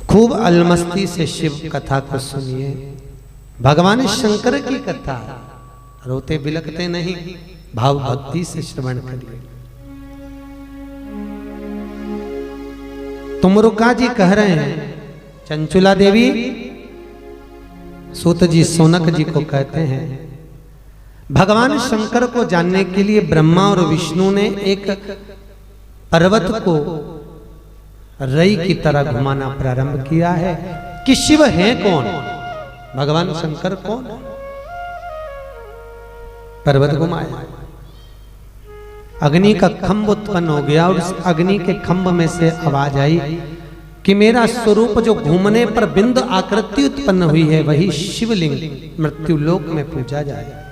खूब अलमस्ती से शिव कथा को सुनिए। भगवान शंकर की कथा, रोते बिलकते नहीं, भाव भक्ति से श्रवण करिए। तुमरुका जी कह रहे हैं, चंचुला देवी सूत जी सोनक जी को कहते हैं, भगवान शंकर को जानने के लिए ब्रह्मा और विष्णु ने एक पर्वत को रई की तरह घुमाना प्रारंभ किया है कि शिव है कौन, भगवान शंकर कौन। पर्वत घुमाया, अग्नि का खंभ उत्पन्न हो गया और उस अग्नि के खंभ में से आवाज आई कि मेरा स्वरूप जो घूमने पर बिंद आकृति उत्पन्न हुई है वही शिवलिंग मृत्युलोक में पूजा जाए।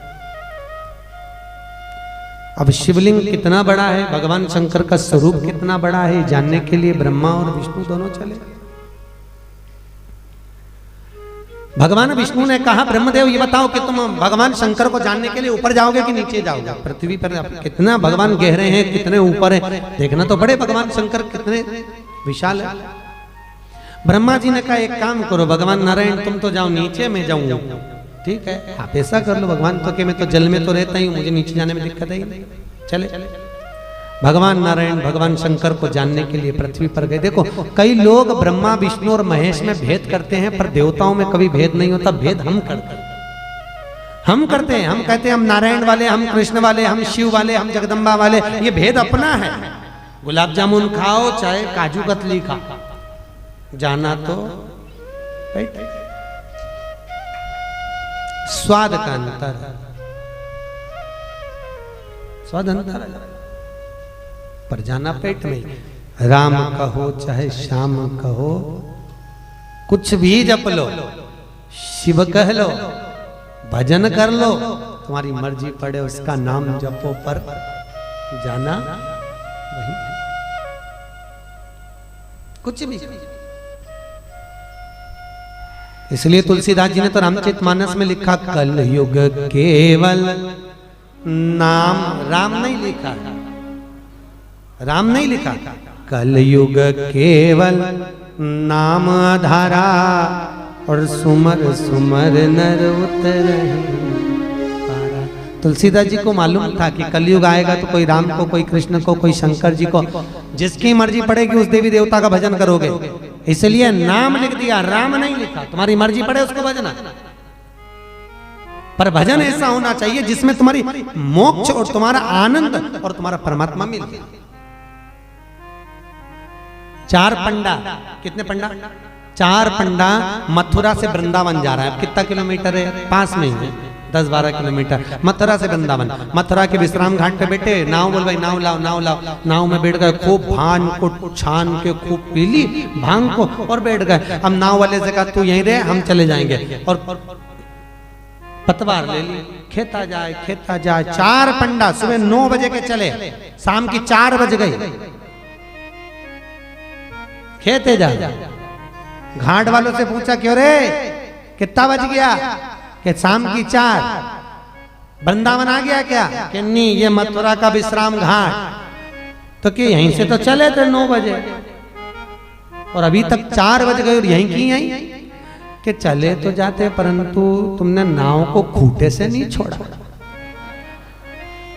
अब शिवलिंग कितना बड़ा है, भगवान शंकर का स्वरूप कितना बड़ा है, जानने के लिए ब्रह्मा और विष्णु दोनों चले। भगवान विष्णु ने कहा, ब्रह्मदेव ये बताओ कि तुम भगवान शंकर को जानने के लिए ऊपर जाओगे कि नीचे जाओगे? पृथ्वी पर कितना भगवान गहरे हैं, कितने ऊपर है, देखना तो पड़े भगवान शंकर कितने विशाल है। ब्रह्मा जी ने कहा, एक काम करो भगवान नारायण, तुम तो जाओ नीचे, मैं जाऊंगा। ठीक है, आप ऐसा कर लो। भगवान तो कि मैं तो जल में तो रहता ही हूं, मुझे नीचे जाने में दिक्कत है ही नहीं, चले। भगवान नारायण भगवान शंकर को जानने के लिए पृथ्वी पर गए। देखो, कई लोग ब्रह्मा विष्णु और महेश में भेद करते हैं, पर देवताओं में कभी भेद नहीं होता। भेद हम करते हैं, हम कहते हैं हम नारायण वाले, हम कृष्ण वाले, हम शिव वाले, हम जगदम्बा वाले। ये भेद अपना है। गुलाब जामुन खाओ चाहे काजू कतली खाओ, जाना तो स्वाद का अंतर, स्वाद अंतर, पर जाना पेट में। राम कहो चाहे श्याम कहो, कुछ भी जप लो, शिव कह लो, भजन कर लो, तुम्हारी मर्जी पड़े, उसका नाम जपो, पर जाना वही है। कुछ भी। इसलिए तुलसीदास जी ने तो रामचरितमानस में लिखा, कल युग केवल नाम, राम नहीं लिखा, राम नहीं लिखा, कल युग केवल नाम आधारा, और सुमर सुमर नर उतरहि पारा। तुलसीदास जी को मालूम था कि कलयुग आएगा तो कोई राम को, कोई कृष्ण को, कोई शंकर जी को, जिसकी मर्जी पड़ेगी उस देवी देवता का भजन करोगे। इसलिए नाम लिख दिया, राम नहीं लिखा। तुम्हारी मर्जी पड़े उसको भजना, पर भजन ऐसा होना चाहिए जिसमें तुम्हारी मोक्ष और तुम्हारा आनंद और तुम्हारा परमात्मा मिल गया। 4 पंडा, कितने पंडा? 4 पंडा मथुरा से वृंदावन जा रहा है। कितना किलोमीटर है? पास में ही है, 10-12 किलोमीटर। मथुरा से वृंदावन, मथुरा के विश्राम घाट पे बैठे, नाव बोल भाई नाव लाओ, नाव लाओ। नाव में बैठ गए, खूब भांग को छान के खूब पी ली भांग को और बैठ गए। अब नाव वाले से कहा, तू यहीं रहे, हम चले जाएंगे, और पतवार ले ली, खेता जाए। 4 पंडा सुबह 9 बजे के चले, शाम की 4 बज गई, खेते जा। घाट वालों से पूछा, क्यों रे कितना बज गया? कि शाम की 4। वृंदावन आ गया क्या? कि नहीं, ये मथुरा का विश्राम घाट। तो कि यहीं से तो चले थे 9 बजे और अभी तक 4 बज गए और यहीं की यहीं। कि चले तो जाते, परंतु तुमने नाव को खूंटे से नहीं छोड़ा।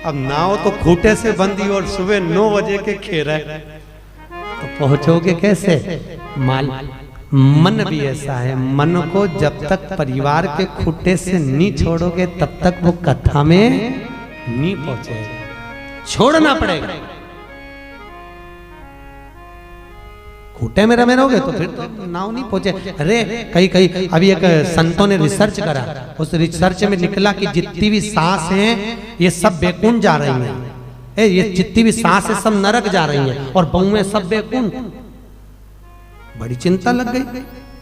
अब नाव तो खूंटे से बंदी और सुबह 9 बजे के खेरे, तो पहुंचोगे कैसे? मन भी ऐसा है, मन को जब तक परिवार के खूंटे से नहीं छोड़ोगे तब तक वो कथा में नहीं पहुंचेगा, छोड़ना पड़ेगा। खूंटे में रहोगे तो फिर तो नाव नहीं पहुंचे। अरे कई अभी एक संतों ने रिसर्च करा, उस रिसर्च में निकला कि जितनी भी सांस हैं ये सब बैकुंठ जा रही हैं। ये जितनी भी सांस है सब नरक जा रही हैं और बहुएं सब बैकुंठ। बड़ी चिंता लग गई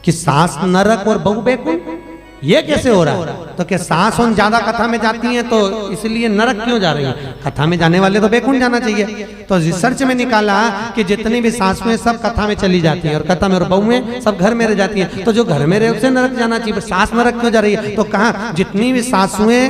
कि सांस नरक और बहु बैकुंठ, ये कैसे हो रहा है? तो क्या सांस उन ज्यादा कथा में जाती हैं तो इसलिए नरक क्यों जा रही है? कथा में जाने वाले तो बैकुंठ जाना चाहिए। तो रिसर्च में निकाला कि जितनी भी सासुएं सब कथा में चली जाती हैं और कथा में, और बहुएं सब घर में रह जाती हैं। तो जो घर में रहे उसे नरक जाना चाहिए, सास नरक क्यों जा रही है? तो कहा जितनी भी सासुएं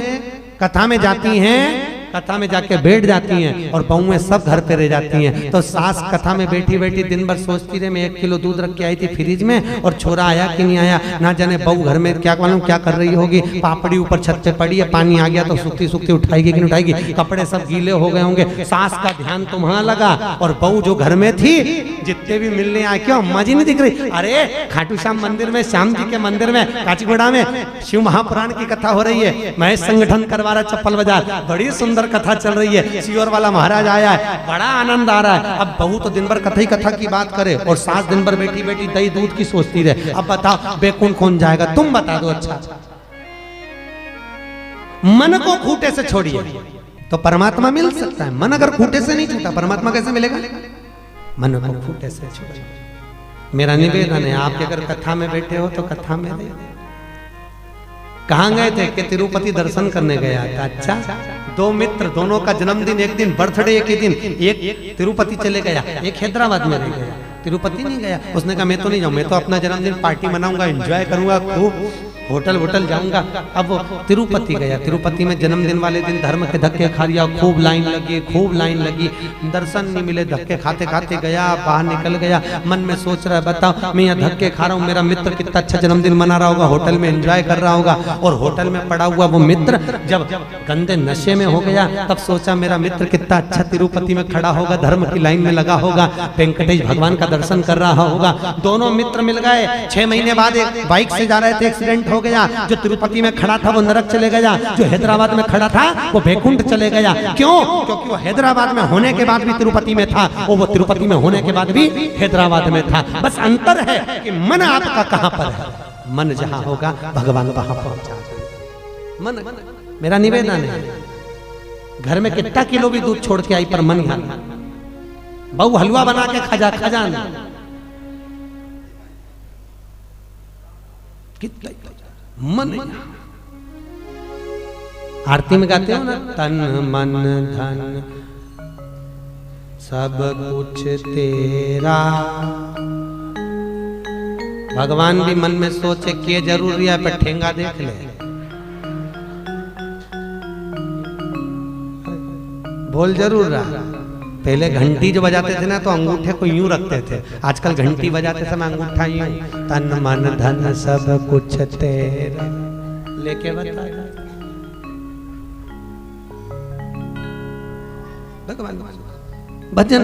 कथा में जाती हैं, कथा में जाके बैठ जाती हैं और बहुएं सब घर पे रह जाती हैं। तो सास कथा में बैठी बैठी दिन भर सोचती रहे, मैं 1 किलो दूध रख के आई थी फ्रिज में और छोरा आया कि नहीं आया, ना जाने बहू घर में क्या मालूम क्या कर रही होगी, पापड़ी ऊपर छत पे पड़ी है, पानी आ गया तो सूखती सूखती उठाएगी कि नहीं उठाएगी, कपड़े सब गीले हो गए होंगे। सास का ध्यान तो वहां लगा और बहू जो घर में थी, जितने भी मिलने आए, क्यों अम्मा जी नहीं दिख रही, अरे खाटू श्याम मंदिर में, श्याम जी के मंदिर में काचीगुड़ा में शिव महापुराण की कथा हो रही है, महेश संगठन करवा रहा चप्पल बाजार, बड़ी सुंदर कथा चल रही है, सियोर वाला महाराज आया है, बड़ा आनंद आ रहा है। अब बहू तो दिन भर कथा ही कथा की बात करे और सास दिन भर बैठी बैठी दही दूध की सोचती रहे। अब बताओ बैकुंठ कौन जाएगा, तुम बता दो। अच्छा, मन को खूंटे से छोड़िए तो परमात्मा मिल सकता है। मन अगर खूंटे से नहीं छूटा, परमात्मा कैसे मिलेगा? मन को खूंटे से छोड़िए। मेरा निवेदन है, आप अगर कथा में बैठे हो तो कथा में रहिए। कहाँ गए थे कि तिरुपति दर्शन करने गया था। अच्छा, 2 मित्र, दोनों का जन्मदिन एक दिन, बर्थडे एक ही दिन, एक तिरुपति चले गया, एक हैदराबाद में रह गया, तिरुपति नहीं गया। उसने कहा मैं तो नहीं जाऊँ, मैं तो अपना जन्मदिन पार्टी मनाऊंगा, एंजॉय करूंगा, खूब होटल वोटल जाऊंगा। अब वो तिरुपति गया, तिरुपति में जन्मदिन वाले दिन धर्म के धक्के खा लिया, खूब लाइन लगी, खूब लाइन लगी, दर्शन नहीं मिले, धक्के खाते खाते गया, बाहर निकल गया, मन में सोच रहा है बताओ मैं यहाँ धक्के खा रहा हूँ, मेरा मित्र कितना अच्छा जन्मदिन मना रहा होगा, होटल में एंजॉय कर रहा होगा, और होटल में पड़ा हुआ वो मित्र जब गंदे नशे में हो गया तब सोचा मेरा मित्र कितना अच्छा तिरुपति में खड़ा होगा, धर्म की लाइन में लगा होगा, वेंकटेश भगवान का दर्शन कर रहा होगा। दोनों मित्र मिल गए। 6 महीने बाद एक बाइक से जा रहे थे, एक्सीडेंट हो गया, जो तिरुपति में खड़ा था वो नरक चले गया, जो हैदराबाद में खड़ा था वो वैकुंठ चले गया। क्यों? क्योंकि वो हैदराबाद में होने के बाद भी तिरुपति में था और वो तिरुपति में होने के बाद भी हैदराबाद में था। बस अंतर है कि मन आपका कहां पर है। मन जहां होगा भगवान वहां पहुंचा। मन, मेरा निवेदन है, घर में कितना किलो भी दूध छोड़ के आई पर मन यहाँ, बहू हलवा बना के खजाना कितना मन। आरती में गाते हो ना, तन मन धन सब कुछ तेरा। भगवान भी मन में सोचे कि जरूरी है, पर ठेंगा देख ले, बोल जरूर रहा। पहले घंटी जो बजाते थे ना तो अंगूठे को यूं रखते थे, आजकल घंटी बजाते समय अंगूठा यूं, तन मन धन सब कुछ तेरा लेके बता भगवान भजन।